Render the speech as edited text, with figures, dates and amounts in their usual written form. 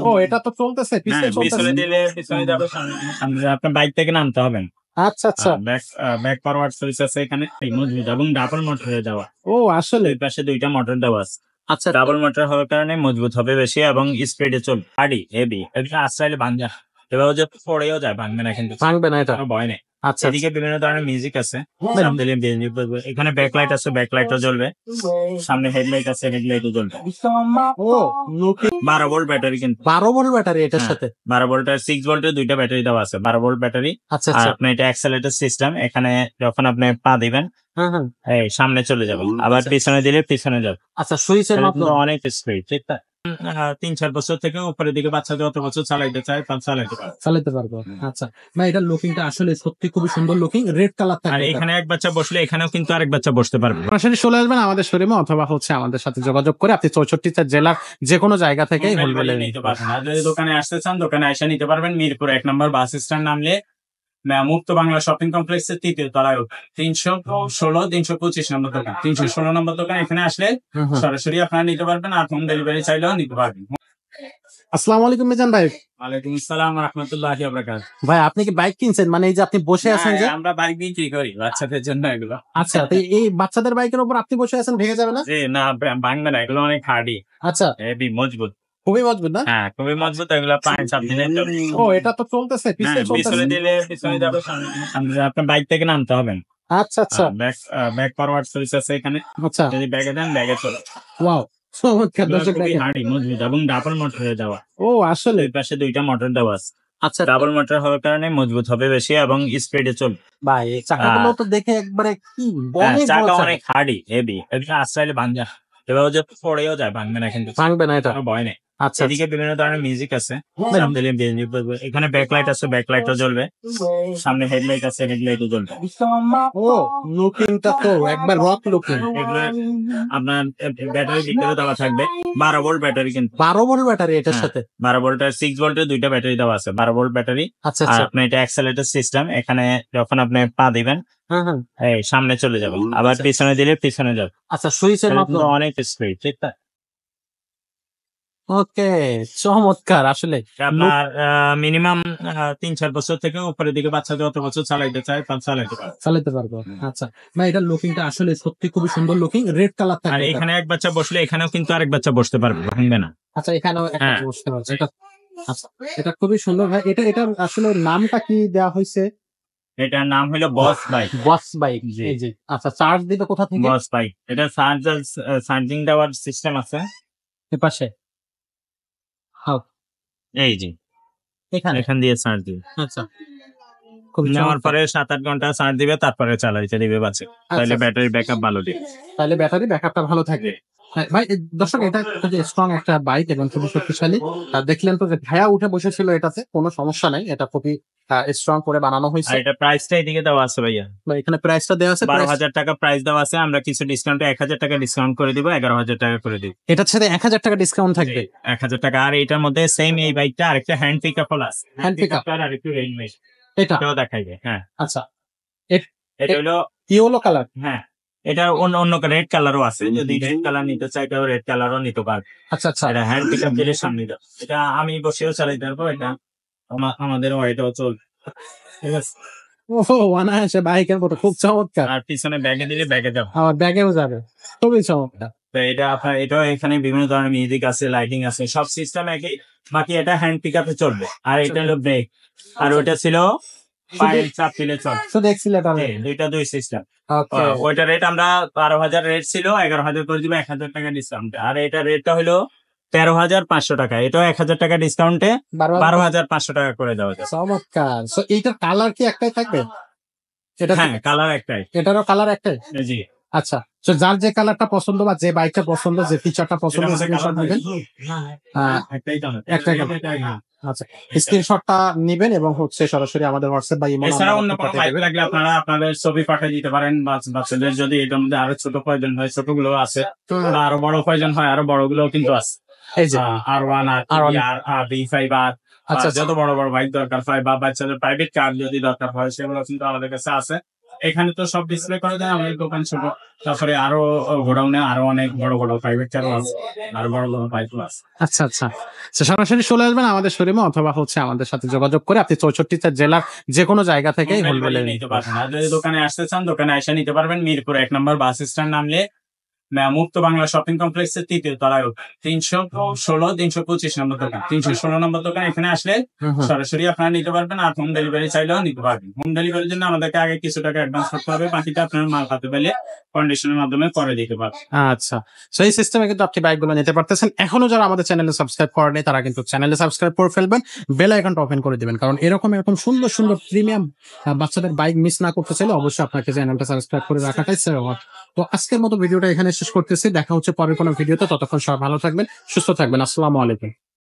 ও এটা তো চলতেছে, পিছনে পিছনে দিলে পিছনে যাবে, আপনার বাইক থেকে নামতে হবে। আচ্ছা আচ্ছা, ব্যাক ফরওয়ার্ড সুইচ আছে এখানে, মজবুত এবং ডাবল মোটরে দেওয়া। ও আসলে দুই পাশে দুইটা মোটর দেওয়া আছে। আচ্ছা, ডাবল মোটর হওয়ার কারণে মজবুত হবে বেশি এবং স্পিডে চলবে। হার্ডি হেভি, এটা আশ্রয় ভাঙবে না। এভাবে যে পড়েও যায়, ভাঙবে না, কিন্তু ভাঙবে না এটা। কোনো ভয় নেই। আচ্ছা এদিকে বিভিন্ন ধরনের মিউজিক আছে, এখানে ব্যাকলাইট আছে, ব্যাকলাইটও জ্বলবে। সামনে হেডলাইট আছে, হেডলাইটও জ্বলবে। ও লুকিং 12 ভোল্ট ব্যাটারি, কিন্তু 12 ভোল্ট ব্যাটারি এটার সাথে। 12 ভোল্ট আর 6 ভোল্টের দুইটা ব্যাটারি দেওয়া আছে। 12 ভোল্ট ব্যাটারি। আচ্ছা আর আচ্ছা, আপনি এটা অ্যাক্সেলারেটর সিস্টেম, এখানে যখন আপনি পা দিবেন হ্যাঁ হ্যাঁ, এই সামনে চলে যাবে, আবার পিছনে দিলে পিছনে যাবে। আচ্ছা সুইচের মাধ্যমে অনেক স্পিড, ঠিক না? 3-4 বছর থেকে উপরের দিকে বাচ্চাদের অত বছর চালাইতে চায়, তার চালাইতে পারে। চালাতে পারবো। আচ্ছা ভাই, এটা লুকিংটা আসলে সত্যি খুবই সুন্দর লুকিং, রেড কালার আর থাকবে। এখানে এক বাচ্চা বসলে এখানেও কিন্তু আরেক বাচ্চা বসতে পারবে। সরাসরি চলে আসবেন আমাদের শোরুমে, অথবা আমাদের সাথে যোগাযোগ করে আপনি 64টা জেলার যে কোনো জায়গা থেকে হোলসেলে নিতে পারবেন। আর যদি দোকানে আসতে চান, দোকানে এসে নিতে পারবেন। মিরপুর 1 নম্বর বাস স্ট্যান্ড নামলে মুক্ত বাংলা শপিং কমপ্লেক্সের 3য় তলায় 316-325 নম্বর দোকান, 316 নম্বর দোকান। এখানে আসলে সরাসরি আপনারা নিতে পারবেন, আর হোম ডেলিভারি চাইলেও নিতে পারবেন। আসসালামু আলাইকুম মিজান ভাই। ওয়ালাইকুম আসসালাম ওয়া রাহমাতুল্লাহি ওয়া বারাকাতুহু। ভাই আপনি কি বাইক কিনছেন? মানে এই যে আপনি বসে আছেন যে, আমরা বাইক বিক্রি করি বাচ্চাদের জন্য এগুলো। আচ্ছা তো এই বাচ্চাদের বাইকের উপর আপনি বসে আছেন, ভেঙে যাবে না? জি না, ভাঙবে না, এগুলো অনেক হার্ডি, আচ্ছা, হেভি, মজবুত। খুবই মজবুত না? হ্যাঁ, খুবই মজবুত। এগুলো পায়ে চাপ দিলে চলে। ও এটা তো চলতেছে, পিছনে পিছনে চলতেছে। দিলে পিছনে যাবে, আপনার বাইক থেকে নামতে হবে। আচ্ছা আচ্ছা, ব্যাক ফরওয়ার্ড সুইচ আছে এখানে, আচ্ছা, যদি ব্যাগে দেন ব্যাগে চলে। ওয়াও চমৎকার দর্শক খুবই দেখেন। হার্ডি, মজবুত এবং ডাবল মোটরে দেওয়া। ও আসলে দুই পাশে দুইটা মোটর দেওয়া আছে। আচ্ছা, ডাবল মোটর হওয়ার কারণে মজবুত হবে বেশি এবং স্পিডে চলবে। ভাই এই চাকাগুলো তো দেখে একবারে কি অনেক বড় চাকা চাকা। অনেক হার্ডি, হেভি, এটা আশ্রয় ভাঙবে না। এভাবে যে পড়েও যায়, ভাঙবে না, কিন্তু ভাঙবে না এটা। কোনো ভয় নেই। আচ্ছা এদিকে বিভিন্ন ধরনের মিউজিক আছে, এখানে ব্যাকলাইট আছে, ব্যাকলাইটও জ্বলবে। সামনে হেডলাইট আছে, হেডলাইটও জ্বলবে। ও লুকিংটা তো একবার রক লুকিং। এগুলো আপনার ব্যাটারি ভিতরে দেওয়া থাকবে 12 ভোল্ট ব্যাটারি, কিন্তু 12 ভোল্ট ব্যাটারি এটার সাথে। 12 ভোল্ট আর 6 ভোল্টের দুইটা ব্যাটারি দেওয়া আছে। 12 ভোল্ট ব্যাটারি। আচ্ছা আর আচ্ছা, আপনি এটা অ্যাক্সেলারেটর সিস্টেম, এখানে যখন আপনি পা দিবেন হ্যাঁ হ্যাঁ, এই সামনে চলে যাবে, আবার পিছনে দিলে পিছনে যাবে। আচ্ছা সুইচের মাধ্যমে। অনেক স্পিড, ঠিক না? ওকে, চমৎকার আসলে। আপনার মিনিমাম 3-4 বছর থেকে উপরের দিকে বাচ্চাদের অত বছর চালাইতে চায়, তার চালাইতে পারে। চালাতে পারবো। আচ্ছা ভাই, এটা লুকিংটা আসলে সত্যি খুবই সুন্দর লুকিং, রেড কালার আর থাকবে। এখানে এক বাচ্চা বসলে এখানেও কিন্তু আরেক বাচ্চা বসতে পারবে, ভাঙবে না। আচ্ছা এখানেও একটা হ্যাঁ। বসতে পারছে এটা। আচ্ছা এটা খুবই সুন্দর ভাই। এটা আসলে নামটা কি দেওয়া হয়েছে? এটার নাম হলো বস বাইক। বস বাইক। জি। এই যে আচ্ছা, চার্জ দিবে কোথা থেকে? বস বাইক, এটা চার্জিং দেওয়ার সিস্টেম আছে এর পাশে। হ্যাঁ, এই যে এখানে। এখান দিয়ে চার্জ দিবে। আচ্ছা খুব নেওয়ার পরে 7-8 ঘন্টা চার্জ দিবে, তারপরে চালাইতে দিবে বাচ্চা। তাহলে ব্যাটারি ব্যাকআপ ভালো দিবে। তাহলে ব্যাটারি ব্যাকআপটা ভালো থাকবে। হ্যাঁ, ভাই দর্শক এটা স্ট্রং একটা বাইক এবং খুবই শক্তিশালী। দেখলেন তো যে ভাইয়া উঠে বসেছিল, এটাতে কোনো সমস্যা নাই, এটা খুবই স্ট্রং করে বানানো আর হয়েছে। এটা প্রাইসটা এদিকে দেওয়া আছে ভাইয়া, এখানে প্রাইসটা দেওয়া আছে। 12,000 টাকা প্রাইস দেওয়া আছে। আমরা কিছু ডিসকাউন্টে 1,000 টাকা ডিসকাউন্ট করে দিব, 11,000 টাকা করে দিব। এটার সাথে 1000 টাকা ডিসকাউন্ট থাকবে। 1,000 টাকা। আর এটার মধ্যে সেম এই বাইকটা আরেকটা হ্যান্ড পিকআপ আছে, হ্যান্ড পিকআপ আর একটু রেঞ্জ মেশ, এটাও দেখাইবে। হ্যাঁ, আচ্ছা, এটা হলো ইয়েলো কালার। হ্যাঁ, এটা অন্য অন্য রেড কালারও আছে। যদি রেড কালার নিতে চাই তাহলে রেড কালারও নিতে পারবে। আচ্ছা আচ্ছা, এটা হ্যান্ড পিকআপ দিলে সামনে দাও। এটা আমি বসেও চালাইতে পারবো, এটা আমাদের ওয়াইটাও চলবে, ঠিক আছে? ও অনায়াসে বাইকের মতো, খুব চমৎকার। আর পিছনে ব্যাগে দিলে ব্যাগে যাও। আমার ব্যাগেও যাবে, খুবই চমৎকার। তো এটা আপনার, এটাও এখানে বিভিন্ন ধরনের মিউজিক আছে, লাইটিং আছে, সব সিস্টেম একই। বাকি এটা হ্যান্ড পিকআপে চলবে, আর এটা হলো ব্রেক। আর ওটা ছিল পায়ের চাপ দিলে চলবে। শুধু এক্সিলেটর। দুইটা দুই সিস্টেম। ওকে, ওইটা রেট আমরা 12,000 রেট ছিল, 11,000 করে দিব, 1,000 টাকা ডিসকাউন্ট। আর এটা রেটটা হলো 13,500 টাকা। এটাও 1,000 টাকা ডিসকাউন্টে 12,500 টাকা করে দেওয়া যাবে। চমৎকার। সো এইটার কালার কি একটাই থাকবে? এটা হ্যাঁ, কালার একটাই। এটারও কালার একটাই। জি। আচ্ছা, তো যার যে কালারটা পছন্দ বা যে বাইকটা পছন্দ, যে ফিচারটা পছন্দ, স্ক্রিনশট নেবেন। একটাই কালার। আচ্ছা, স্ক্রিনশটটা নেবেন এবং সরাসরি আমাদের হোয়াটসঅ্যাপ বা ইমো এছাড়া অন্য কোনো বাইক লাগলে আপনারা আপনাদের ছবি পাঠিয়ে দিতে পারেন। বাচ্চাদের যদি এটার মধ্যে আরো ছোট প্রয়োজন হয়, ছোটগুলো আছে। আরো বড় প্রয়োজন হয়, আরো বড়গুলো কিন্তু আছে। এই যে R1 আর V5 আর আচ্ছা, যত বড় বড় বাইক দরকার হয় বা বাচ্চাদের প্রাইভেট কার যদি দরকার হয়, সেগুলো কিন্তু আমাদের কাছে আছে। এখানে তো সব ডিসপ্লে করা যায়, আমাদের দোকান ছোট। তারপরে আরো গোডাউনে আরো অনেক বড় বড় প্রাইভেট কারও আছে, আরো বড় বড় বাইকও আছে। আচ্ছা আচ্ছা, তো সরাসরি চলে আসবেন আমাদের শোরুমে, অথবা হচ্ছে আমাদের সাথে যোগাযোগ করে আপনি 64টা জেলার যে কোনো জায়গা থেকেই হোম ডেলিভারি ডেলিভারি নিতে পারবেন। আর যদি দোকানে আসতে চান, দোকানে এসে নিতে পারবেন। মিরপুর 1 নম্বর বাস স্ট্যান্ড নামলে মুক্ত বাংলা শপিং কমপ্লেক্সের 3য় তলায় 325 নম্বর দোকান, 316 নম্বর দোকান। এখানে আসলে সরাসরি আপনারা নিতে পারবেন। আর হোম ডেলিভারি চাইলেও নিতে পারবেন। হোম ডেলিভারির জন্য আমাদেরকে আগে কিছু টাকা অ্যাডভান্স করতে হবে, বাকিটা আপনার মাল হাতে পেলে কন্ডিশনের মাধ্যমে করে দিতে পারবেন। আচ্ছা, সো এই সিস্টেমে কিন্তু আপনি বাইকগুলো নিতে পারতেছেন। এখনো যারা আমাদের চ্যানেলে সাবস্ক্রাইব করেনি তারা কিন্তু চ্যানেলে সাবস্ক্রাইব করে ফেলবেন, বেল আইকনটা ওপেন করে দিবেন, কারণ এরকম সুন্দর সুন্দর প্রিমিয়াম বাচ্চাদের বাইক মিস না করতে চাইলে অবশ্যই আপনাকে চ্যানেলটা সাবস্ক্রাইব করে রাখাটাই সেরা। তো আজকের মতো ভিডিওটা এখানে শেষ করতেছি, দেখা হচ্ছে পরের কোনো ভিডিওতে। ততক্ষণ সবাই ভালো থাকবেন, সুস্থ থাকবেন। আসসালামু আলাইকুম।